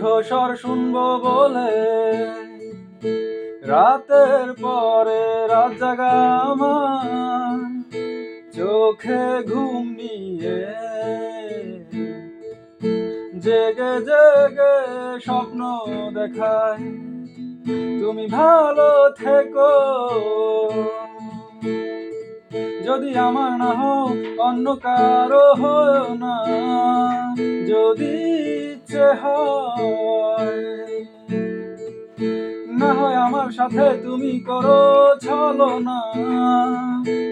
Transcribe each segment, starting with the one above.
কণ্ঠস্বর শুনবো বলে রাতের পরে রাত জাগা আমার চোখে ঘুম নিয়ে জেগে জেগে স্বপ্ন দেখায় তুমি ভালো থেকো। যদি আমার না হও অন্য কারো হও না, যদি ইচ্ছে হয় না হয় আমার সাথে তুমি করো ছলনা,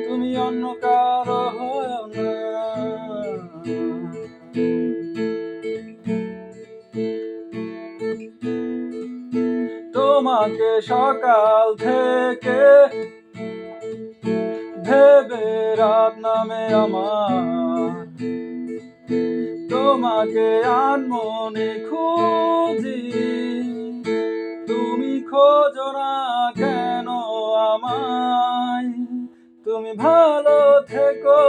তুমি অন্য কারো হও না। তোমাকে সকাল থেকে ভেবে রাত নামে আমার, তোমাকে আনমনে খুঁজি, তুমি খোঁজো না কেন আমায়, তুমি ভালো থেকো।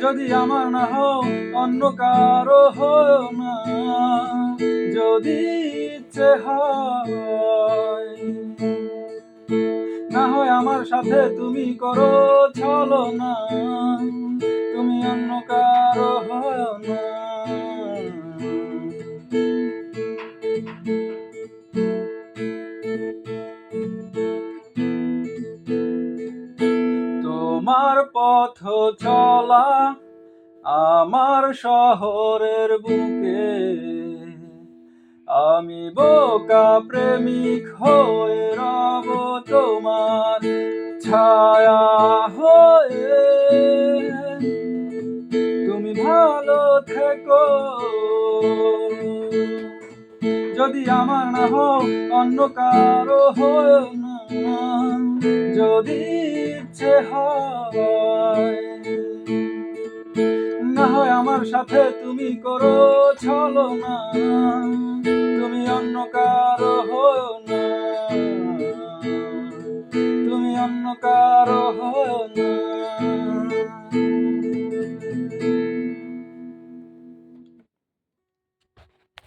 যদি আমার না হও অন্য কারো হও না, যদি ইচ্ছে হয় না হয় আমার সাথে তুমি করো ছলনা, তুমি অন্য কারো হও না। তোমার পথ চলা আমার শহরের বুকে, আমি বোকা প্রেমিক হয়ে রব তোমার ছায়া হয়ে, তুমি ভালো থেকো। যদি আমার না হও অন্য কারো হও না, যদি ইচ্ছে হয় না হয় আমার সাথে তুমি করো ছলনা, তুমি অন্য কারো হও না।